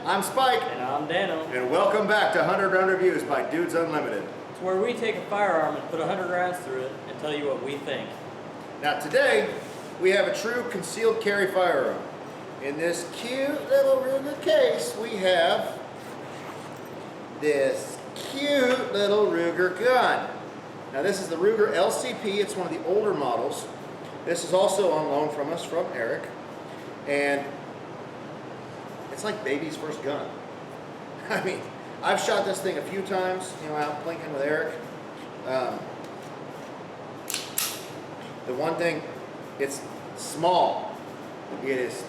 I'm Spike. And I'm Dano. And welcome back to 100 Round Reviews by Dudes Unlimited. It's where we take a firearm and put 100 rounds through it and tell you what we think. Now today, we have a true concealed carry firearm. In this cute little Ruger case, we have this cute little Ruger gun. Now this is the Ruger LCP. It's one of the older models. This is also on loan from us, from Eric. And it's like baby's first gun. I mean, I've shot this thing a few times, you know, out blinking with Eric. The one thing, it's small. It's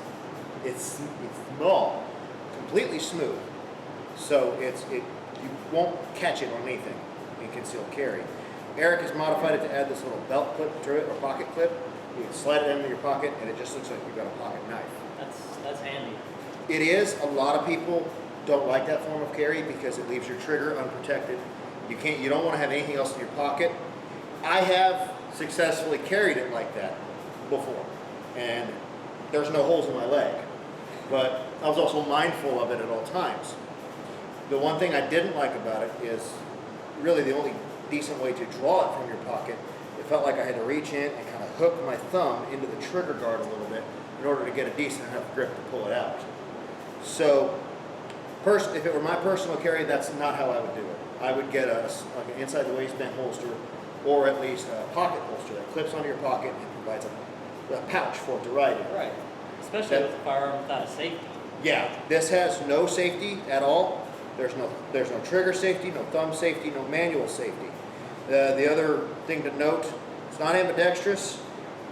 small, completely smooth. So you won't catch it on anything in concealed carry. Eric has modified it to add this little belt clip to it, or pocket clip. You can slide it into your pocket and it just looks like you've got a pocket knife. That's handy. It is. A lot of people don't like that form of carry because it leaves your trigger unprotected. You don't want to have anything else in your pocket. I have successfully carried it like that before, and there's no holes in my leg. But I was also mindful of it at all times. The one thing I didn't like about it is really the only decent way to draw it from your pocket. It felt like I had to reach in and kind of hook my thumb into the trigger guard a little bit in order to get a decent enough grip to pull it out. So, if it were my personal carry, that's not how I would do it. I would get like an inside the waistband holster, or at least a pocket holster that clips onto your pocket and provides a pouch for it to ride in. Right. Especially with a firearm without a safety. Yeah, this has no safety at all. There's no trigger safety, no thumb safety, no manual safety. The other thing to note, it's not ambidextrous.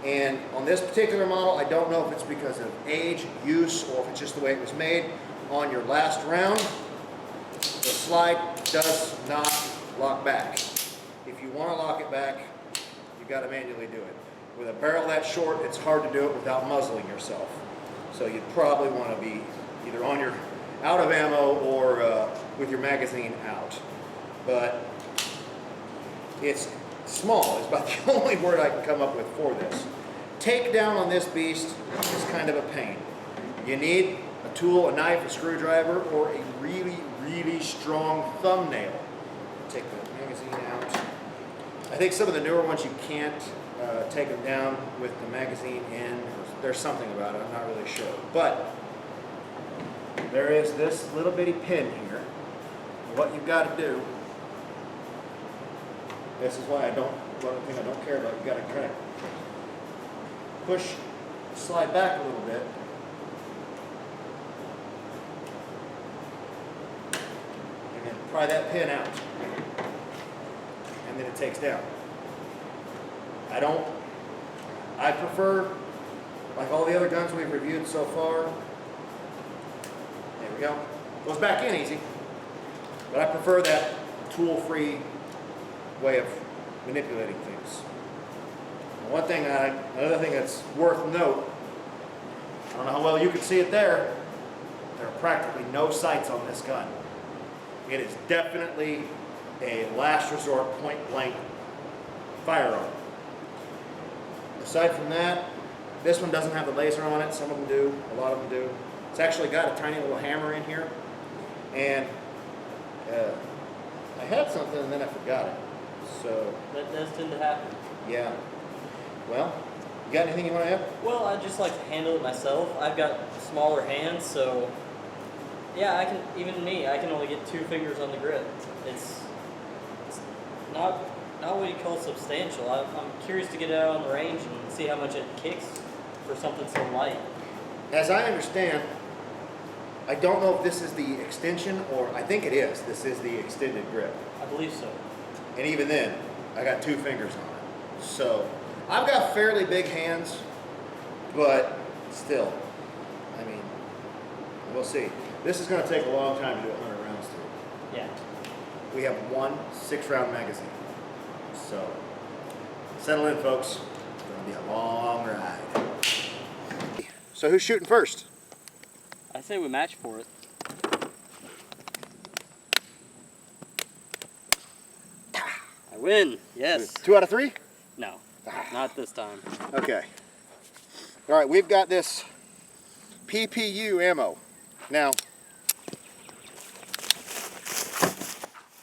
And on this particular model, I don't know if it's because of age, use, or if it's just the way it was made. On your last round, the slide does not lock back. If you want to lock it back, you've got to manually do it. With a barrel that short, it's hard to do it without muzzling yourself. So you'd probably want to be either on your out of ammo or with your magazine out. But it's small is about the only word I can come up with for this. Takedown on this beast is kind of a pain. You need a tool, a knife, a screwdriver, or a really, really strong thumbnail. Take the magazine out. I think some of the newer ones you can't take them down with the magazine in. There's something about it, I'm not really sure. But there is this little bitty pin here. What you've got to do, this is why one thing I don't care about, you've got to kind of push, slide back a little bit. And then pry that pin out. And then it takes down. I prefer, like all the other guns we've reviewed so far, there we go, goes back in easy. But I prefer that tool-free way of manipulating things. Another thing that's worth note, I don't know how well you can see it there, there are practically no sights on this gun. It is definitely a last resort point-blank firearm. Aside from that, this one doesn't have the laser on it. Some of them do, a lot of them do. It's actually got a tiny little hammer in here, and I had something and then I forgot it. So That does tend to happen. yeah. Well, you got anything you want to add? Well, I just like to handle it myself. I've got smaller hands, so yeah, I can only get 2 fingers on the grip. It's not what you call substantial. I'm curious to get it out on the range and see how much it kicks for something so light. As I understand, I don't know if this is the extension, or I think it is. This is the extended grip. I believe so. And even then, I got 2 fingers on it. So I've got fairly big hands, but still, I mean, we'll see. This is going to take a long time to do 100 rounds through. Yeah. We have one 6-round magazine. So settle in, folks. It's going to be a long ride. So who's shooting first? I say we match for it. I win. Yes. 2 out of 3? No, not this time. Okay. All right, we've got this PPU ammo. Now,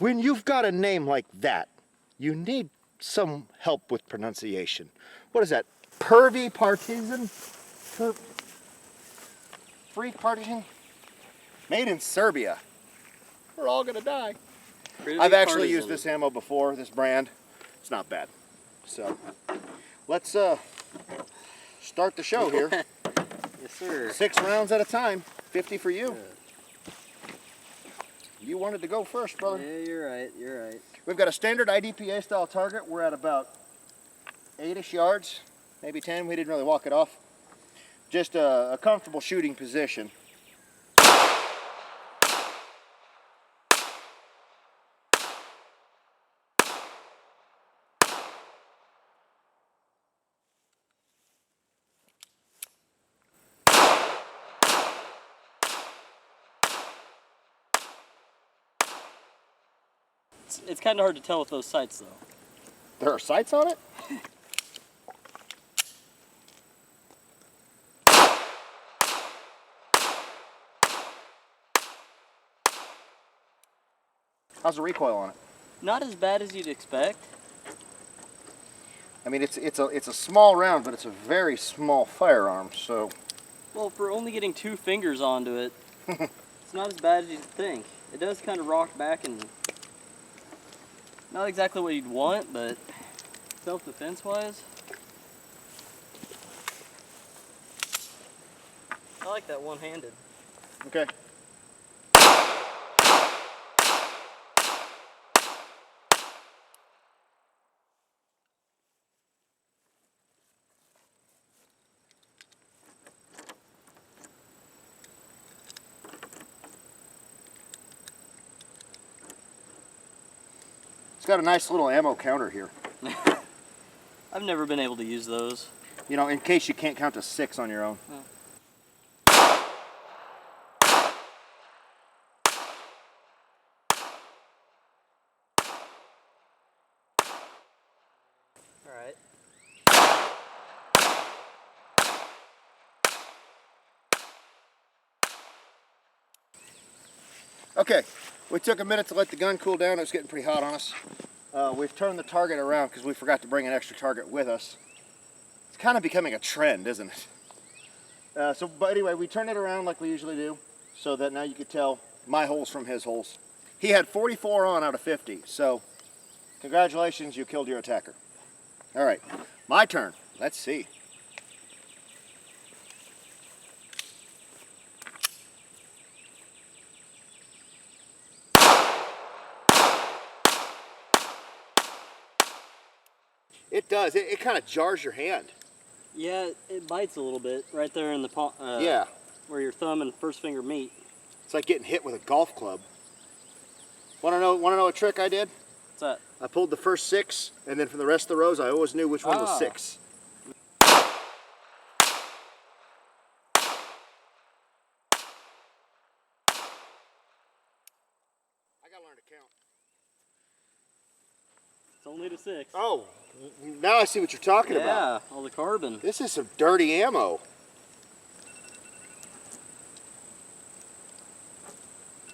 When you've got a name like that, you need some help with pronunciation. What is that? Pervy partisan? Free partisan? Made in Serbia. We're all gonna die. I've actually used this ammo before, this brand. It's not bad. So, let's start the show here. Yes, sir. 6 rounds at a time. 50 for you. You wanted to go first, brother. Yeah, you're right. You're right. We've got a standard IDPA style target. We're at about 8-ish yards, maybe 10. We didn't really walk it off. Just a comfortable shooting position. It's kind of hard to tell with those sights, though. There are sights on it? How's the recoil on it? Not as bad as you'd expect. I mean, it's a small round, but it's a very small firearm, so... Well, for only getting 2 fingers onto it, it's not as bad as you'd think. It does kind of rock back and... Not exactly what you'd want, but self-defense wise, I like that one-handed. Okay. It's got a nice little ammo counter here. I've never been able to use those. You know, in case you can't count to 6 on your own. All right. Okay, we took a minute to let the gun cool down. It was getting pretty hot on us. We've turned the target around because we forgot to bring an extra target with us. It's kind of becoming a trend, isn't it? But anyway, we turned it around like we usually do, so that now you could tell my holes from his holes. He had 44 on out of 50, so congratulations, you killed your attacker. All right, my turn. Let's see. It does. It kind of jars your hand. Yeah, it bites a little bit right there in the palm. Yeah. Where your thumb and first finger meet. It's like getting hit with a golf club. Want to know a trick I did? What's that? I pulled the first 6, and then from the rest of the rows, I always knew which one was 6. I gotta learn to count. It's only to 6. Oh, now I see what you're talking about. Yeah, all the carbon. This is some dirty ammo.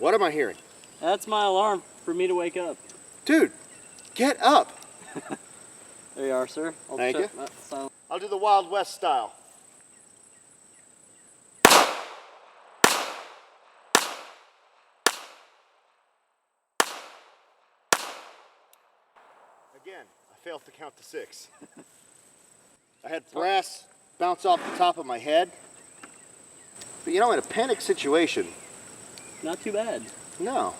What am I hearing? That's my alarm for me to wake up. Dude, get up. There you are, sir. Thank you. Silent. I'll do the Wild West style. Again, I failed to count to 6. I had brass bounce off the top of my head. But you know, in a panic situation, Not too bad. no.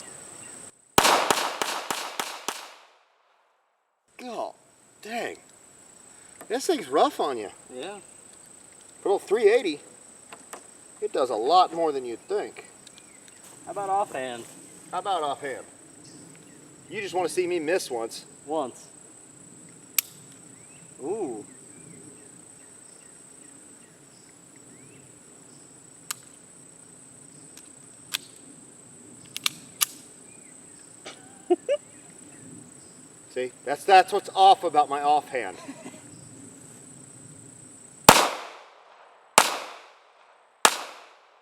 God, dang. This thing's rough on you. Yeah. For old 380, it does a lot more than you'd think. How about offhand? How about offhand? You just want to see me miss once. Once. Ooh. See, that's what's off about my offhand.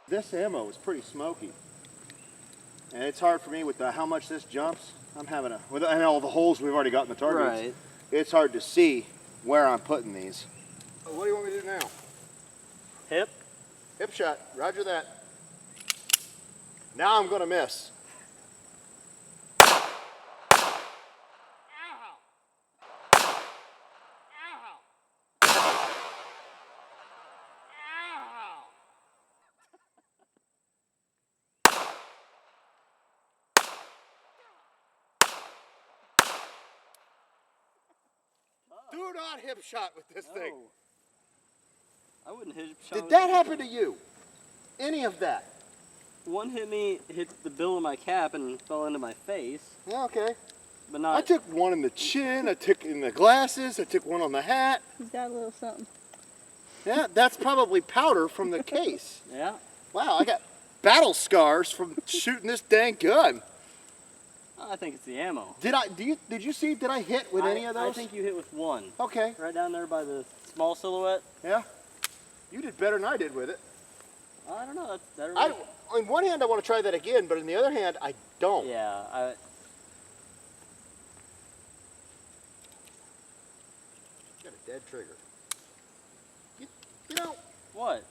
This ammo is pretty smoky. And it's hard for me with how much this jumps. And all the holes we've already got in the targets. Right. It's hard to see where I'm putting these. What do you want me to do now? Hip. Hip shot, roger that. Now I'm gonna miss. Do not hip shot with this thing. I wouldn't hip shot. Did that happen to you? Any of that? One hit the bill of my cap and fell into my face. Yeah, okay. But not. I took one in the chin, I took in the glasses, I took one on the hat. He's got a little something. Yeah, that's probably powder from the case. Yeah. Wow, I got battle scars from shooting this dang gun. I think it's the ammo. Did you see, did I hit with any of those? I think you hit with one. Okay. Right down there by the small silhouette. Yeah. You did better than I did with it. I don't know. On one hand, I want to try that again, but on the other hand, I don't. Yeah. Got a dead trigger. You know, What?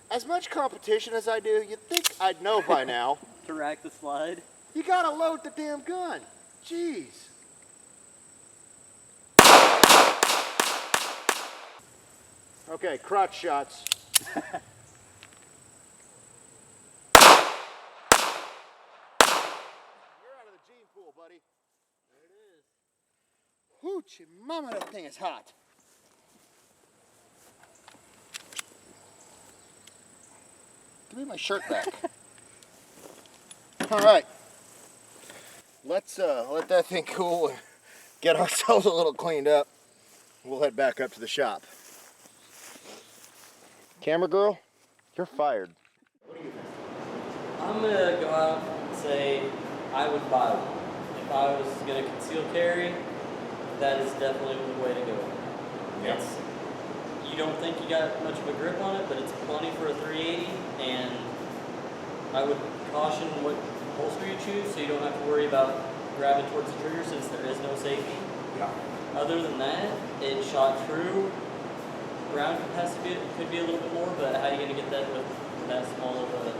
as much competition as I do, you'd think I'd know by now. To rack the slide? You gotta load the damn gun. Jeez. Okay, crotch shots. You're out of the gene pool, buddy. There it is. Hoochie mama, that thing is hot. Give me my shirt back. All right. Let's let that thing cool and get ourselves a little cleaned up. We'll head back up to the shop. Camera girl, you're fired. I'm gonna go out and say I would buy one. If I was gonna conceal carry, that is definitely the way to go. Yep. You don't think you got much of a grip on it, but it's plenty for a 380, and I would caution what holster you choose so you don't have to worry about grabbing towards the trigger since there is no safety. Yeah. Other than that, it shot true. Round capacity could be a little bit more, but how are you going to get that with that small of a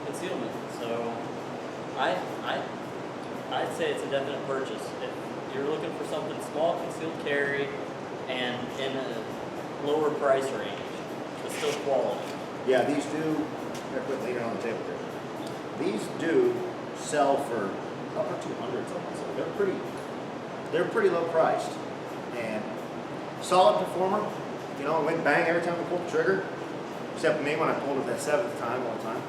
concealment? So I'd say it's a definite purchase. If you're looking for something small, concealed carry, and in a lower price range, but still quality. Yeah, these do. They're put later on the table there. These do sell for upper 200s. So they're pretty low priced and solid performer. You know, it went bang every time we pulled the trigger, except me when I pulled it that 7th time all the time.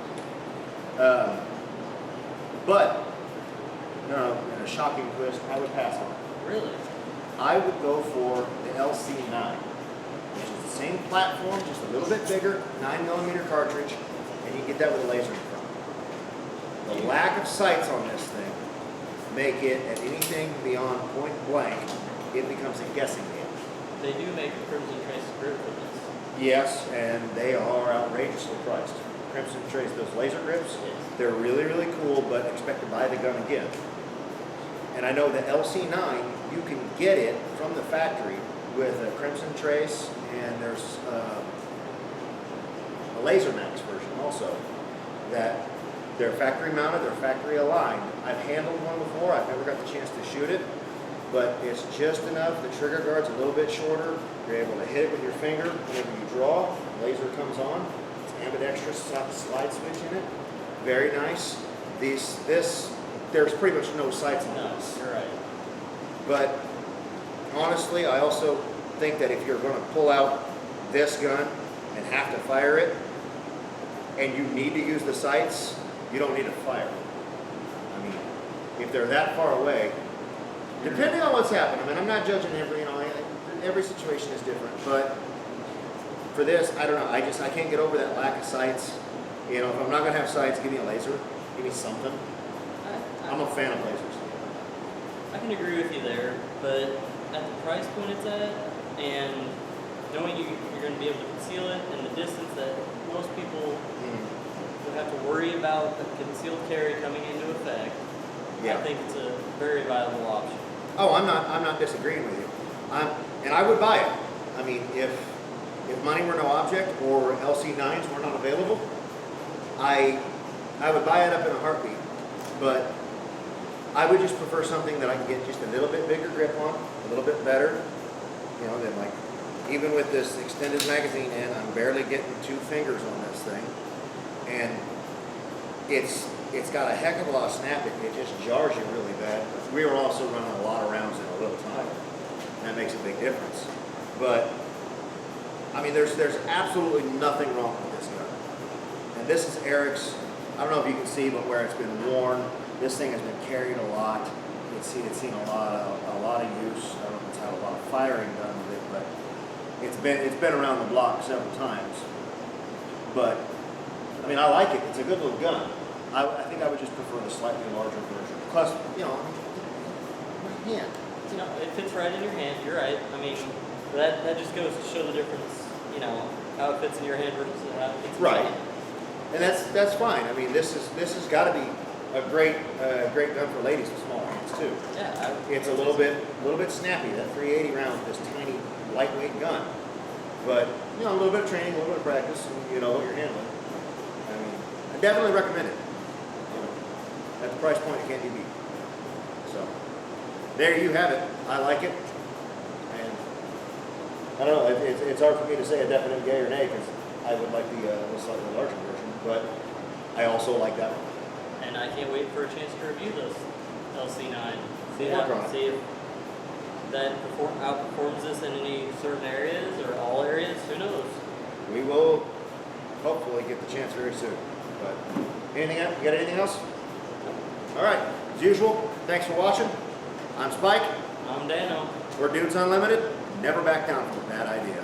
But no, in a shocking twist, I would pass on it. Really? I would go for the LC9, which is the same platform, just a little bit bigger, 9mm cartridge, and you can get that with a laser in front. The lack of sights on this thing make it, at anything beyond point blank, it becomes a guessing game. They do make a Crimson Trace grip for this. Yes, and they are outrageously priced. Crimson Trace, those laser grips, Yes. they're really, really cool, but expect to buy the gun again. And I know the LC9, you can get it from the factory with a Crimson Trace, and there's a Laser Max version also, that they're factory mounted, they're factory aligned. I've handled one before, I've never got the chance to shoot it, but it's just enough, the trigger guard's a little bit shorter, you're able to hit it with your finger whenever you draw, the laser comes on, it's ambidextrous slide switch in it, very nice. There's pretty much no sights on No, this. you're right. But honestly, I also think that if you're going to pull out this gun and have to fire it, and you need to use the sights, you don't need to fire it. I mean, if they're that far away, depending on what's happening, I mean, I'm not judging every situation is different, but for this, I don't know, I can't get over that lack of sights. You know, if I'm not going to have sights, give me a laser, give me something. I'm a fan of lasers. I can agree with you there, but at the price point it's at, and knowing you're going to be able to conceal it, and the distance that most people to have to worry about the concealed carry coming into effect, Yeah. I think it's a very viable option. Oh, I'm not disagreeing with you. And I would buy it. I mean, if money were no object or LC9s were not available, I would buy it up in a heartbeat. But I would just prefer something that I can get just a little bit bigger grip on, a little bit better. You know, than like, even with this extended magazine in, I'm barely getting 2 fingers on this thing. And it's got a heck of a lot of snap. It just jars you really bad. We were also running a lot of rounds in a little time. And that makes a big difference. But I mean, there's absolutely nothing wrong with this gun. And this is Eric's. I don't know if you can see, but where it's been worn, this thing has been carried a lot. It's seen a lot of use. I don't know if it's had a lot of firing done with it, but it's been around the block several times. But I mean, I like it. It's a good little gun. I think I would just prefer the slightly larger version. Plus, you know, my hand. You know, it fits right in your hand. You're right. I mean, that just goes to show the difference. You know, how it fits in your hand versus how it fits in your Right. hand. And that's fine. I mean, this has got to be a great gun for ladies with small hands too. Yeah. It's a little bit snappy. That 380 round with this tiny lightweight gun, but you know, a little bit of training, a little bit of practice, and you know what you're handling. I mean, I definitely recommend it. You know, at the price point, it can't be beat. So there you have it. I like it, and I don't know. It's hard for me to say a definite yay or nay because I would like the slightly larger version, but I also like that one. And I can't wait for a chance to review this LC9. Work on it. See if that outperforms this in any certain areas or all areas. Who knows? We will hopefully get the chance very soon. But anything else? You got anything else? All right. As usual, thanks for watching. I'm Spike. I'm Dano. We're Dudes Unlimited. Never back down from a bad idea.